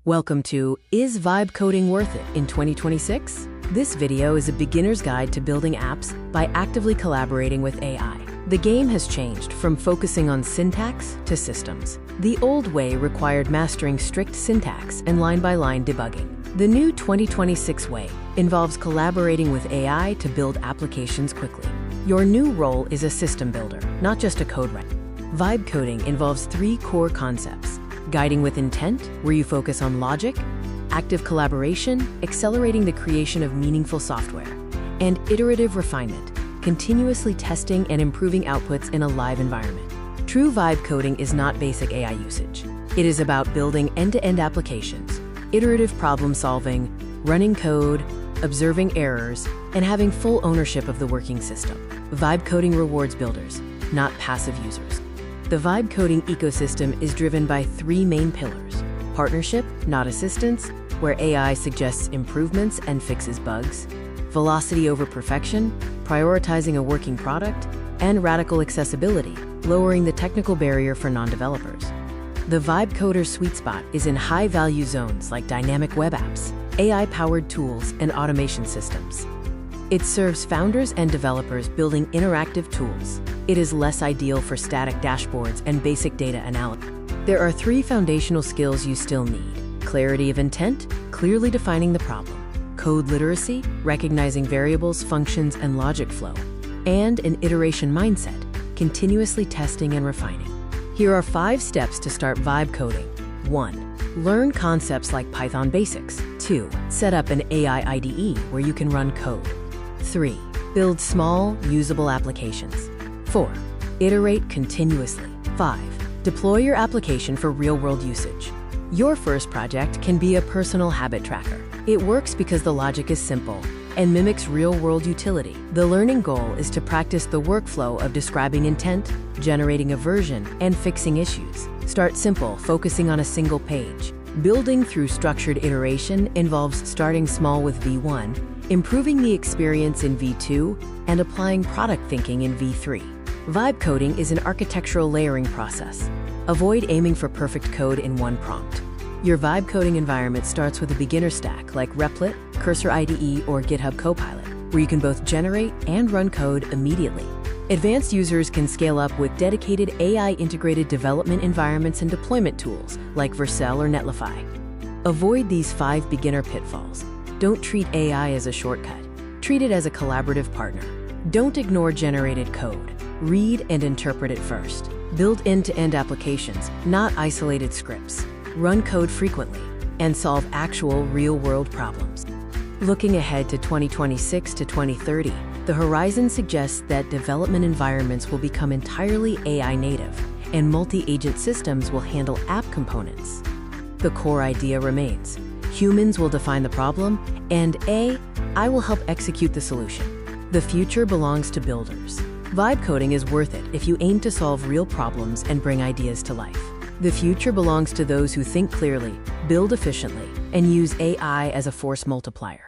Welcome to Is Vibe Coding Worth It in 2026? This video is a beginner's guide to building apps by actively collaborating with AI. The game has changed from focusing on syntax to systems. The old way required mastering strict syntax and line-by-line debugging. The new 2026 way involves collaborating with AI to build applications quickly. Your new role is a system builder, not just a code writer. Vibe coding involves three core concepts: guiding with intent, where you focus on logic; active collaboration, accelerating the creation of meaningful software; and iterative refinement, continuously testing and improving outputs in a live environment. True vibe coding is not basic AI usage. It is about building end-to-end applications, iterative problem solving, running code, observing errors, and having full ownership of the working system. Vibe coding rewards builders, not passive users. The vibe coding ecosystem is driven by three main pillars: partnership, not assistance, where AI suggests improvements and fixes bugs; velocity over perfection, prioritizing a working product; and radical accessibility, lowering the technical barrier for non-developers. The vibe coder's sweet spot is in high-value zones like dynamic web apps, AI-powered tools, and automation systems. It serves founders and developers building interactive tools. It is less ideal for static dashboards and basic data analysis. There are three foundational skills you still need: clarity of intent, clearly defining the problem; code literacy, recognizing variables, functions, and logic flow; and an iteration mindset, continuously testing and refining. Here are 5 steps to start vibe coding. 1. Learn concepts like Python basics. 2. Set up an AI IDE where you can run code. 3. Build small, usable applications. 4. Iterate continuously. 5. Deploy your application for real-world usage. Your first project can be a personal habit tracker. It works because the logic is simple and mimics real-world utility. The learning goal is to practice the workflow of describing intent, generating a version, and fixing issues. Start simple, focusing on a single page. Building through structured iteration involves starting small with V1, improving the experience in V2, and applying product thinking in V3. Vibe coding is an architectural layering process. Avoid aiming for perfect code in one prompt. Your vibe coding environment starts with a beginner stack like Replit, Cursor IDE, or GitHub Copilot, where you can both generate and run code immediately. Advanced users can scale up with dedicated AI-integrated development environments and deployment tools like Vercel or Netlify. Avoid these 5 beginner pitfalls. Don't treat AI as a shortcut. Treat it as a collaborative partner. Don't ignore generated code. Read and interpret it first. Build end-to-end applications, not isolated scripts. Run code frequently and solve actual real-world problems. Looking ahead to 2026 to 2030, the horizon suggests that development environments will become entirely AI native, and multi-agent systems will handle app components. The core idea remains: humans will define the problem, and AI will help execute the solution. The future belongs to builders. Vibe coding is worth it if you aim to solve real problems and bring ideas to life. The future belongs to those who think clearly, build efficiently, and use AI as a force multiplier.